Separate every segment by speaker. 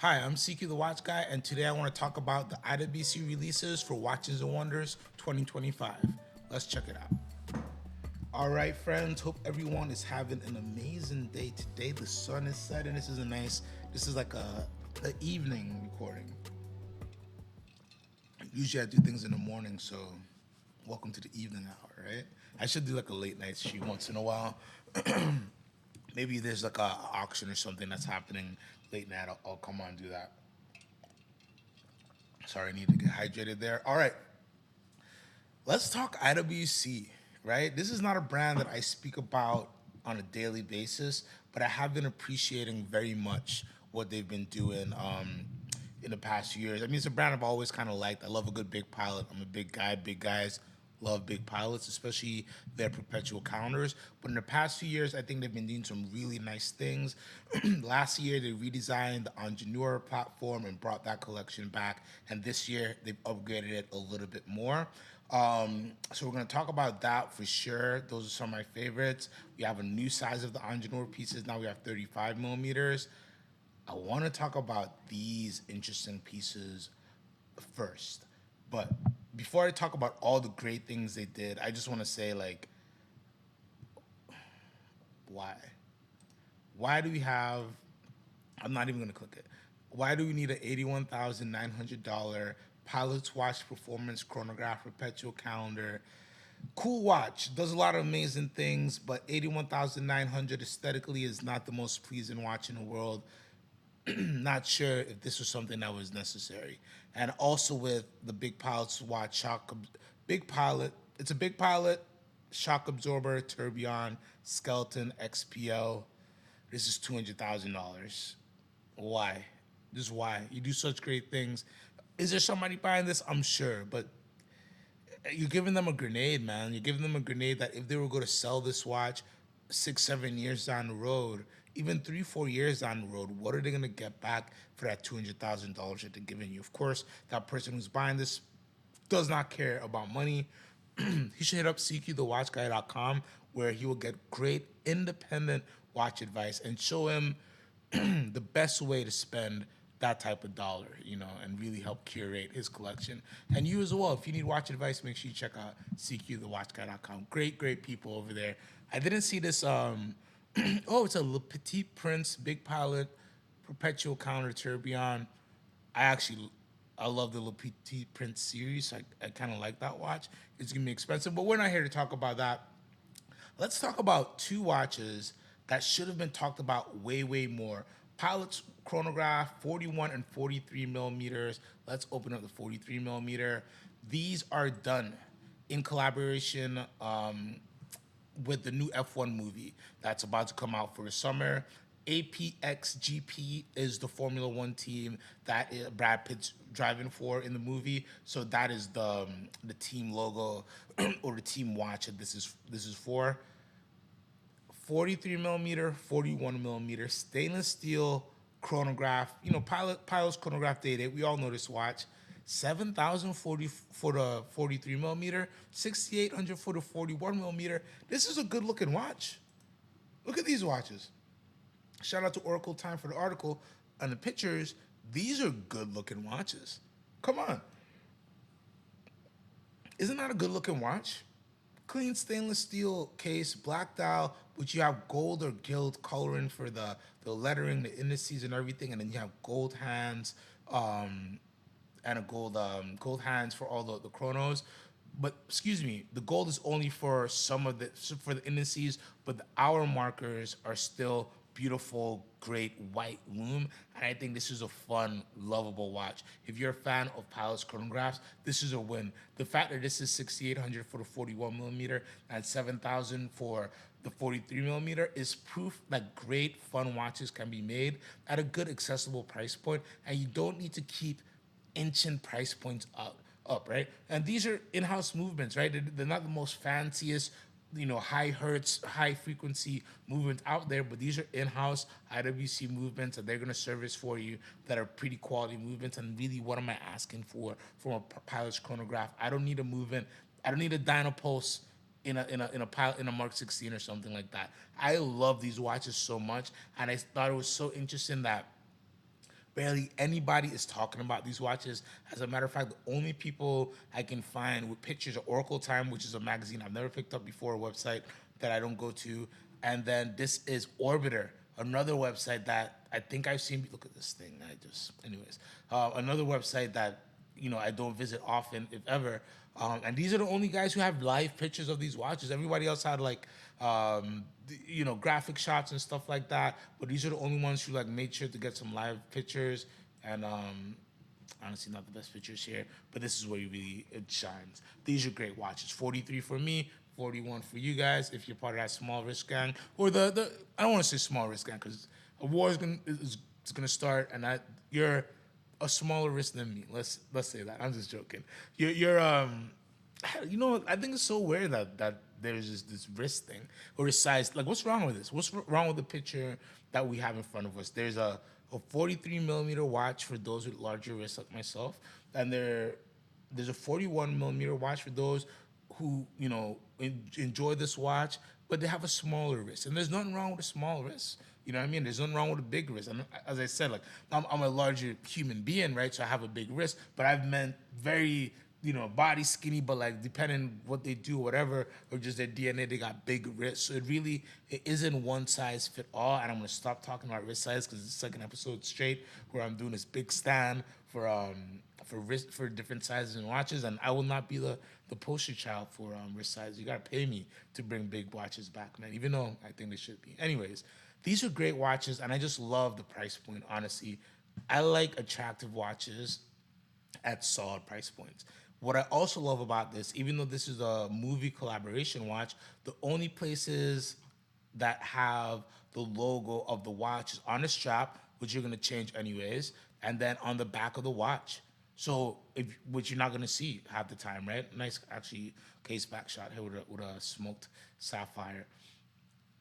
Speaker 1: Hi, I'm CQ the Watch Guy, and today I want to talk about the IWC releases for Watches and Wonders 2025. Let's check it out. All right, friends, hope everyone is having an amazing day today. The sun is setting. This is like a evening recording. Usually I do things in the morning, so welcome to the evening hour, right? I should do like a late night stream once in a while. Maybe there's like a auction or something that's happening late night. I'll come on and do that. Sorry, I need to get hydrated there. All right, let's talk IWC, right? This is not a brand that I speak about on a daily basis, but I have been appreciating very much what they've been doing in the past few years. I mean, it's a brand I've always kind of liked. I love a good big pilot. I'm a big guy. Big guys love big pilots, especially their perpetual calendars. But in the past few years, I think they've been doing some really nice things. Last year, they redesigned the Ingenieur platform and brought that collection back. And this year, they've upgraded it a little bit more. So we're going to talk about that for sure. Those are some of my favorites. We have a new size of the Ingenieur pieces. Now we have 35 millimeters. I want to talk about these interesting pieces first. But before I talk about all the great things they did, I just want to say, like, why? Why do we have, I'm not even going to click it. Why do we need an $81,900 Pilot's Watch Performance Chronograph Perpetual Calendar? Cool watch, does a lot of amazing things, but 81,900 aesthetically is not the most pleasing watch in the world. Not sure if this was something that was necessary. And also with the Big Pilot's Watch Big Pilot, it's a Big Pilot shock absorber, tourbillon, skeleton, XPO. This is $200,000. Why? Just why? You do such great things. Is there somebody buying this? I'm sure, but you're giving them a grenade, man. You're giving them a grenade that if they were going to sell this watch 6, 7 years down the road, even 3, 4 years down the road, what are they going to get back for that $200,000 that they're giving you? Of course, that person who's buying this does not care about money. He should hit up CQTheWatchGuy.com, where he will get great independent watch advice and show him the best way to spend that type of dollar, and really help curate his collection. And you as well, if you need watch advice, make sure you check out CQTheWatchGuy.com. Great, great people over there. I didn't see this. Oh, it's a Le Petit Prince Big Pilot Perpetual Calendar Tourbillon. I love the Le Petit Prince series. I kind of like that watch. It's gonna be expensive, but we're not here to talk about that. Let's talk about two watches that should have been talked about way, way more. Pilot's Chronograph, 41 and 43 millimeters. Let's open up the 43 millimeter. These are done in collaboration with the new F1 movie that's about to come out for the summer. APXGP is the Formula One team that Brad Pitt's driving for in the movie. So that is the team logo or the team watch that this is for. 43 millimeter, 41 millimeter, stainless steel chronograph. Pilot's Chronograph Day. We all know this watch. 7,040 for the 43 millimeter, 6,800 for the 41 millimeter. This is a good looking watch. Look at these watches. Shout out to Oracle Time for the article and the pictures. These are good looking watches. Come on. Isn't that a good looking watch? Clean stainless steel case, black dial, which you have gold or gilt coloring for the lettering, the indices and everything, and then you have gold hands, and a gold hands for all the chronos. But excuse me, the gold is only for for the indices, but the hour markers are still beautiful, great white lume. And I think this is a fun, lovable watch. If you're a fan of Pilot's chronographs, this is a win. The fact that this is 6,800 for the 41 millimeter and 7,000 for the 43 millimeter is proof that great, fun watches can be made at a good, accessible price point, and you don't need to keep inching price points up, right? And these are in-house movements, right? They're not the most fanciest, high hertz, high frequency movements out there, but these are in-house IWC movements that they're going to service for you that are pretty quality movements. And really, what am I asking for from a Pilot's chronograph? I don't need a movement. I don't need a Dynapulse in a Mark 16 or something like that. I love these watches so much, and I thought it was so interesting that Barely anybody is talking about these watches. As a matter of fact, the only people I can find with pictures are Oracle Time, which is a magazine I've never picked up before, a website that I don't go to. And then this is Orbiter, another website that I think I've seen. Look at this thing. Anyways, another website that I don't visit often, if ever. And these are the only guys who have live pictures of these watches. Everybody else had like, graphic shots and stuff like that. But these are the only ones who like made sure to get some live pictures. And honestly, not the best pictures here, but this is where it shines. These are great watches. 43 for me, 41 for you guys. If you're part of that small risk gang, or the I don't want to say small risk gang because a war is gonna start, and you're a smaller risk than me. Let's say that. I'm just joking. You're I think it's so weird that there's just this wrist thing or this size. Like, what's wrong with this? What's wrong with the picture that we have in front of us? There's a 43 millimeter watch for those with larger wrists like myself, and there's a 41 millimeter watch for those who enjoy this watch, but they have a smaller wrist. And there's nothing wrong with a small wrist. You know what I mean? There's nothing wrong with a big wrist. And as I said, like I'm a larger human being, right? So I have a big wrist, but I've met very body skinny, but like depending what they do, whatever, or just their DNA, they got big wrists. So it isn't one size fit all. And I'm gonna stop talking about wrist size because it's the second episode straight where I'm doing this big stand for different sizes and watches, and I will not be the poster child for wrist size. You gotta pay me to bring big watches back, man. Even though I think they should be. Anyways, these are great watches, and I just love the price point. Honestly, I like attractive watches at solid price points. What I also love about this, even though this is a movie collaboration watch, the only places that have the logo of the watch is on the strap, which you're gonna change anyways, and then on the back of the watch. So, which you're not gonna see half the time, right? Nice, actually, case back shot here with a smoked sapphire.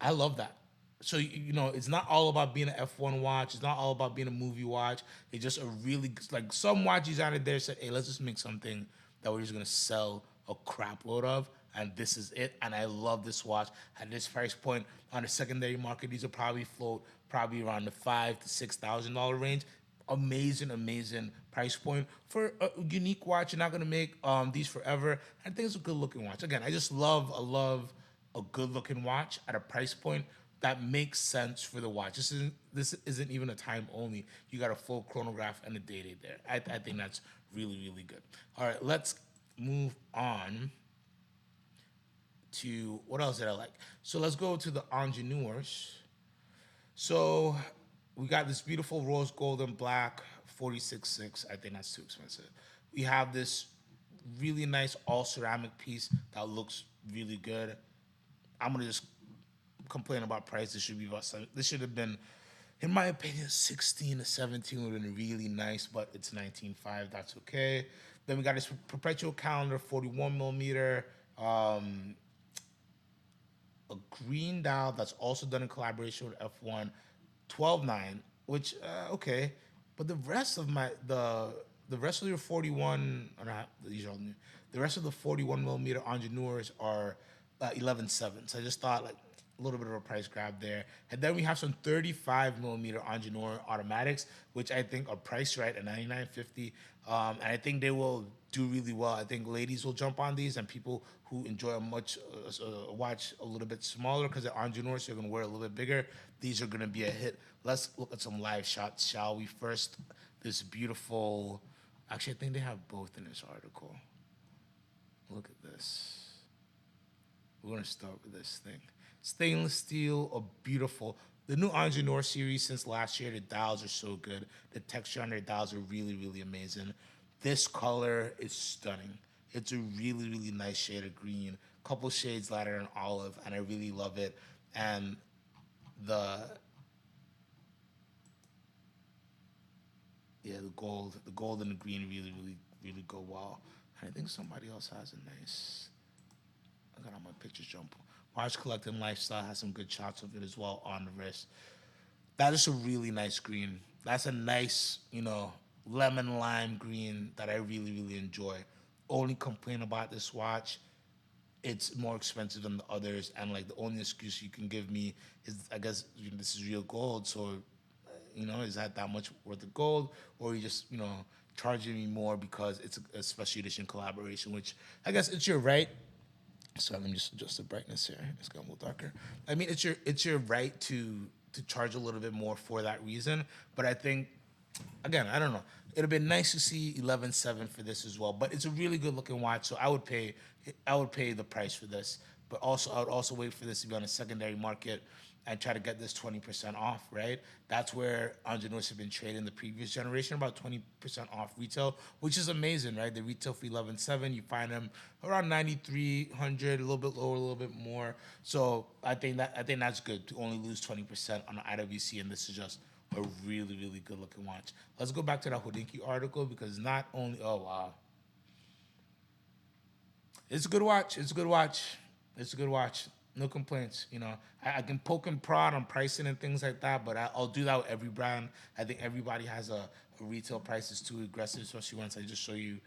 Speaker 1: I love that. So, it's not all about being an F1 watch. It's not all about being a movie watch. It's just a really, like, some watch designer there said, hey, let's just make something that we're just gonna sell a crap load of, and this is it. And I love this watch at this price point. On the secondary market, these will probably float around the $5,000 to $6,000 range. Amazing price point for a unique watch. You're not gonna make these forever. I think it's a good looking watch. Again, I love a good looking watch at a price point that makes sense for the watch. This isn't even a time only. You got a full chronograph and a date there. I think that's really good. All right, let's move on to what else did I like. So let's go to the Ingenieurs. So we got this beautiful rose gold and black 46.6. I think that's too expensive. We have this really nice all ceramic piece that looks really good. I'm gonna just complain about price. This should have been, in my opinion, 16 to 17 would have been really nice, but it's 19.5. That's okay. Then we got this perpetual calendar, 41 millimeter, a green dial that's also done in collaboration with F1, 12.9, which okay, but the rest of the rest of your 41, or not, these are all new. The rest of the 41 millimeter Ingenieurs are 11.7. So I just thought like a little bit of a price grab there. And then we have some 35 millimeter Ingenieur automatics, which I think are priced right at $99.50. And I think they will do really well. I think ladies will jump on these, and people who enjoy a watch a little bit smaller because they're Ingenieur, so you're gonna wear it a little bit bigger. These are gonna be a hit. Let's look at some live shots, shall we? First, this beautiful. Actually, I think they have both in this article. Look at this. We're gonna start with this thing. Stainless steel, a beautiful. The new Ingenieur series since last year, the dials are so good. The texture on their dials are really amazing. This color is stunning. It's a really nice shade of green. Couple shades lighter than olive, and I really love it. And the gold and the green really go well. And I think somebody else has a nice. I got all my pictures jump. Watch Collecting Lifestyle has some good shots of it as well on the wrist. That is a really nice green. That's a nice, lemon lime green that I really enjoy. Only complaint about this watch, it's more expensive than the others, and like the only excuse you can give me is, I guess, this is real gold, so You know, is that much worth of gold, or are you just, charging me more because it's a special edition collaboration? Which I guess it's your right. So let me just adjust the brightness here. It's got a little darker. I mean, it's your right to charge a little bit more for that reason. But I think, again, I don't know. It'd have been nice to see 11.7 for this as well. But it's a really good looking watch, so I would pay the price for this. But also, I would also wait for this to be on a secondary market and try to get this 20% off, right? That's where Ingenieurs have been trading the previous generation, about 20% off retail, which is amazing, right? The retail for 11.7, you find them around 9,300, a little bit lower, a little bit more. So I think that's good to only lose 20% on the IWC, and this is just a really, really good looking watch. Let's go back to that Hodinkee article, because not only, oh wow, it's a good watch. It's a good watch. It's a good watch. No complaints. I can poke and prod on pricing and things like that, but I'll do that with every brand. I think everybody has a retail price is too aggressive, especially once I just show you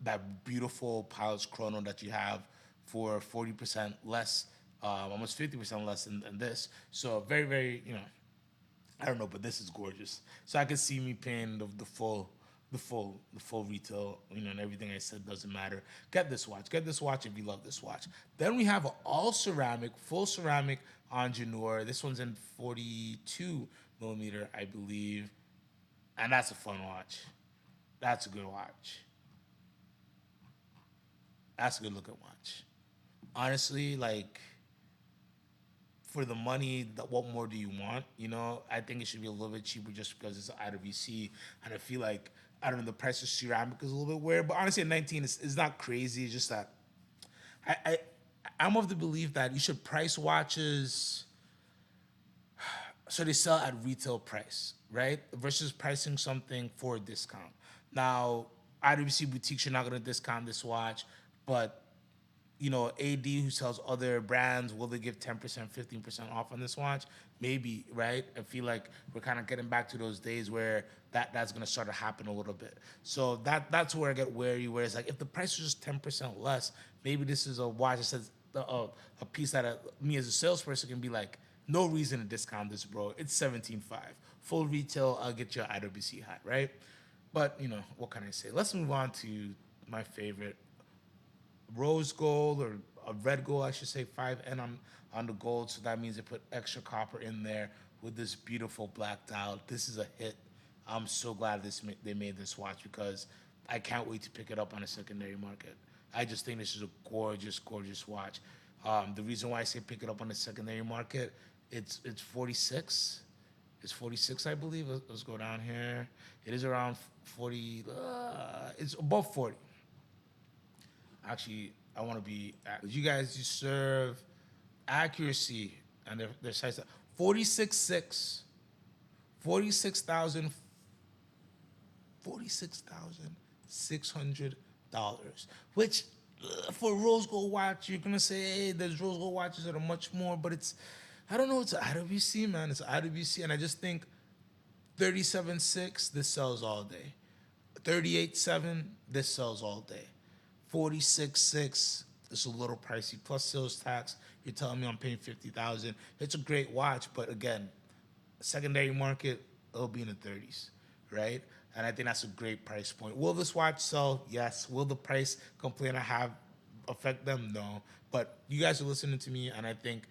Speaker 1: that beautiful Pilot's Chrono that you have for 40% less, almost 50% less than this. So very, very, I don't know, but this is gorgeous. So I can see me paying the full retail, and everything I said doesn't matter. Get this watch if you love this watch. Then we have an all ceramic, full ceramic Ingenieur. This one's in 42 millimeter, I believe, and that's a fun watch. That's a good watch. That's a good looking watch. Honestly, like, for the money, what more do you want? I think it should be a little bit cheaper just because it's an IWC, and I feel like, I don't know, the price of ceramic is a little bit weird, but honestly, at 19, it's not crazy. It's just that I'm of the belief that you should price watches so they sell at retail price, right? Versus pricing something for a discount. Now, IWC boutiques, you're not going to discount this watch, but AD who sells other brands, will they give 10%, 15% off on this watch? Maybe, right? I feel like we're kind of getting back to those days where that's going to start to happen a little bit. So that's where I get wary, where it's like, if the price is just 10% less, maybe this is a watch that says a piece that me as a salesperson can be like, no reason to discount this, bro. It's 17.5. Full retail, I'll get you an IWC hat, right? But, what can I say? Let's move on to my favorite, rose gold, or a red gold, I should say, 5N on the gold. So that means they put extra copper in there with this beautiful black dial. This is a hit. I'm so glad they made this watch, because I can't wait to pick it up on a secondary market. I just think this is a gorgeous, gorgeous watch. The reason why I say pick it up on the secondary market, it's 46. It's 46, I believe. Let's go down here. It is around 40. It's above 40. Actually, I want to be. You guys, you serve accuracy, and their size 46.6, 46,600 dollars. Which, for a rose gold watch, you're gonna say, hey, there's rose gold watches that are much more, but I don't know. It's an IWC, man. It's an IWC, and I just think 37.6, this sells all day. 38.7, this sells all day. 46.6, it's a little pricey. Plus sales tax, you're telling me I'm paying $50,000. It's a great watch, but again, secondary market, it'll be in the 30s, right? And I think that's a great price point. Will this watch sell? Yes. Will the price complaint I have affect them? No. But you guys are listening to me, and I think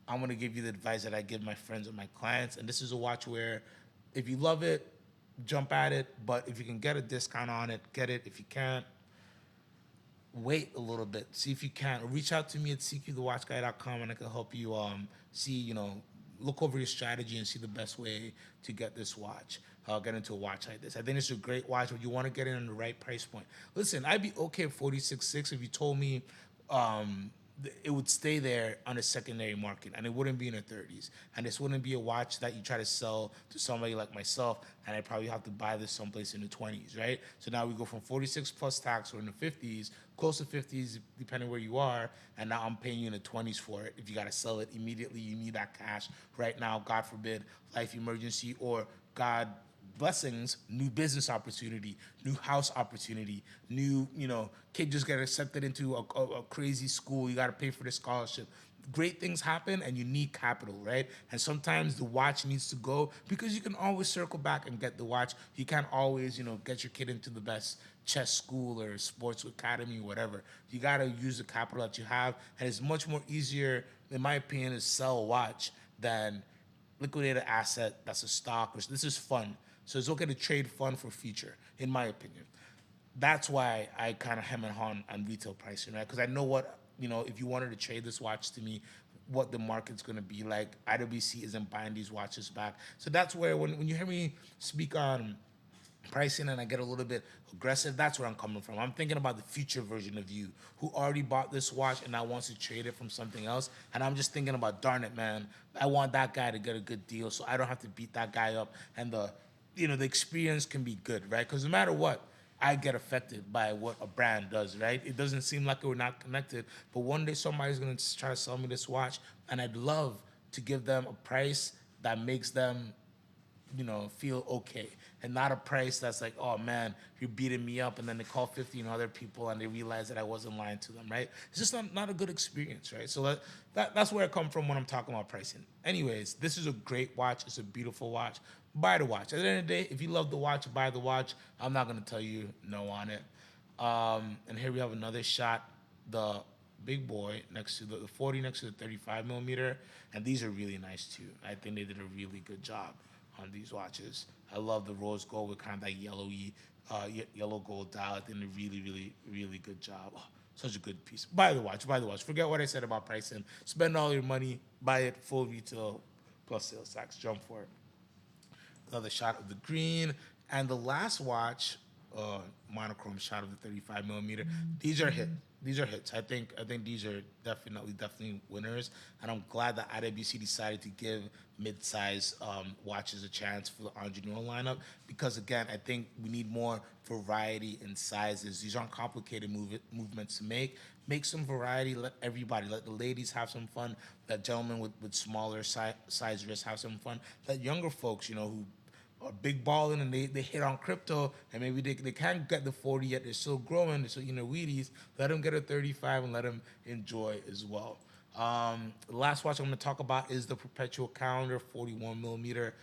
Speaker 1: I'm gonna give you the advice that I give my friends and my clients. And this is a watch where, if you love it, jump at it. But if you can get a discount on it, get it. If you can't, wait a little bit, see if you can, or reach out to me at cqthewatchguy.com, and I can help you see, look over your strategy and see the best way to get this watch, get into a watch like this. I think it's a great watch, but you want to get in on the right price point. Listen, I'd be okay at 46.6 if you told me it would stay there on the secondary market, and it wouldn't be in the 30s. And this wouldn't be a watch that you try to sell to somebody like myself, and I probably have to buy this someplace in the 20s, right? So now we go from 46 plus tax, or in the 50s, close to 50s, depending where you are, and now I'm paying you in the 20s for it. If you got to sell it immediately, you need that cash right now, God forbid, life emergency, or God blessings, new business opportunity, new house opportunity, new, kid just got accepted into a crazy school, you got to pay for the scholarship. great things happen and you need capital, right? And sometimes the watch needs to go, because you can always circle back and get the watch. You can't always, get your kid into the best chess school or sports academy, whatever. You got to use the capital that you have. And it's much more easier, in my opinion, to sell a watch than liquidate an asset that's a stock. This is fun. So it's okay to trade fun for future, in my opinion. That's why I kind of hem and haw on retail pricing, right? Because I know what, if you wanted to trade this watch to me, what the market's going to be like. IWC isn't buying these watches back. So that's where when you hear me speak on pricing and I get a little bit aggressive, that's where I'm coming from. I'm thinking about the future version of you who already bought this watch and now wants to trade it from something else. And I'm just thinking about, darn it, man, I want that guy to get a good deal so I don't have to beat that guy up. And the experience can be good, right? Because no matter what, I get affected by what a brand does, right? It doesn't seem like we're not connected, but one day somebody's gonna try to sell me this watch, and I'd love to give them a price that makes them, feel okay, and not a price that's like, oh man, you're beating me up, and then they call 15 other people and they realize that I wasn't lying to them, right? It's just not a good experience, right? So that's where I come from when I'm talking about pricing. Anyways, this is a great watch. It's a beautiful watch. Buy the watch. At the end of the day, if you love the watch, buy the watch. I'm not gonna tell you no on it. And here we have another shot, the big boy next to the 40 next to the 35 millimeter, and these are really nice too. I think they did a really good job on these watches. I love the rose gold with kind of that yellowy, yellow gold dial. I think they really good job. Oh, such a good piece. Buy the watch. Forget what I said about pricing. Spend all your money, buy it full retail plus sales tax. Jump for it. Another shot of the green, and the last watch, monochrome shot of the 35 millimeter. These are hits. I think these are definitely winners, and I'm glad that IWC decided to give mid-size watches a chance for the Ingenieur lineup, because again, I think we need more variety in sizes. These aren't complicated movements to make. Make some variety. Let the ladies have some fun. Let gentlemen with smaller size wrists have some fun. Let younger folks, who are big balling and they hit on crypto, and maybe they can't get the 40 yet, they're still growing, they're still weedies, let them get a 35 and let them enjoy as well. The last watch I'm going to talk about is the perpetual calendar 41 millimeter.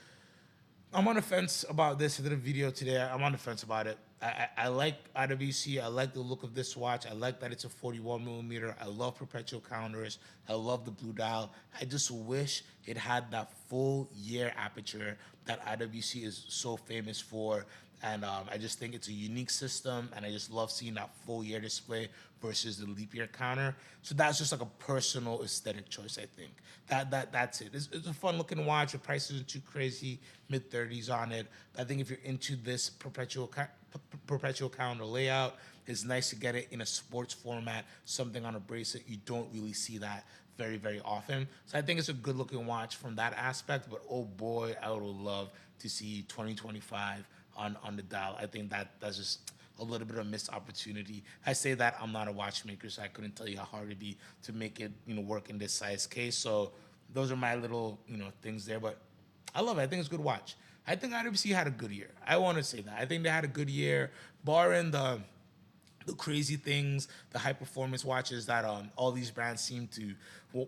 Speaker 1: I'm on the fence about this. I did a video today. I'm on the fence about it. I like IWC. I like the look of this watch. I like that it's a 41 millimeter. I love perpetual calendars. I love the blue dial. I just wish it had that full year aperture that IWC is so famous for. And I just think it's a unique system, and I just love seeing that full year display versus the leap year counter. So that's just like a personal aesthetic choice, I think. That's it. It's a fun looking watch. The price isn't too crazy, mid-30s on it. I think if you're into this perpetual calendar layout, it's nice to get it in a sports format, something on a bracelet. You don't really see that very often. So I think it's a good looking watch from that aspect, but oh boy, I would love to see 2025 on the dial. I think that's just a little bit of a missed opportunity. I say that I'm not a watchmaker, so I couldn't tell you how hard it'd be to make it, work in this size case. So those are my little, things there. But I love it. I think it's a good watch. I think IWC had a good year. I want to say that. I think they had a good year, barring the crazy things, the high performance watches that all these brands seem to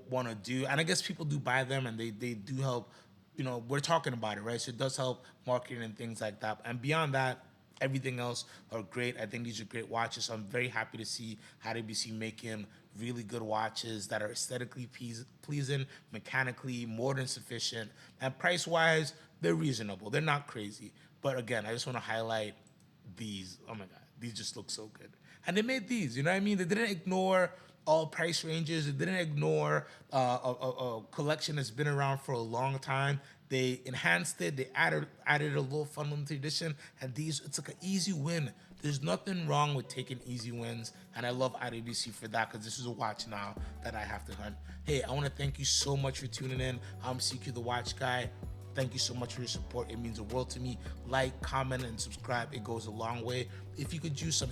Speaker 1: want to do. And I guess people do buy them, and they do help. We're talking about it, right? So it does help marketing and things like that. And beyond that, everything else are great. I think these are great watches. So I'm very happy to see IWC making really good watches that are aesthetically pleasing, mechanically more than sufficient, and price-wise, they're reasonable. They're not crazy. But again, I just want to highlight these. Oh my God, these just look so good. And they made these, you know what I mean? They didn't ignore all price ranges. They didn't ignore a collection that's been around for a long time. They enhanced it. They added a little fun limited edition. And it's like an easy win. There's nothing wrong with taking easy wins. And I love IWC for that, because this is a watch now that I have to hunt. Hey, I want to thank you so much for tuning in. I'm CQ the Watch Guy. Thank you so much for your support. It means the world to me. Like, comment, and subscribe. It goes a long way. If you could use some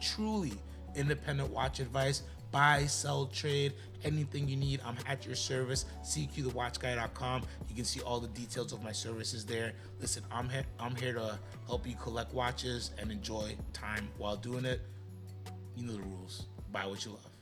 Speaker 1: truly independent watch advice, buy, sell, trade, anything you need, I'm at your service. CQthewatchguy.com. You can see all the details of my services there. Listen, I'm here to help you collect watches and enjoy time while doing it. You know the rules. Buy what you love.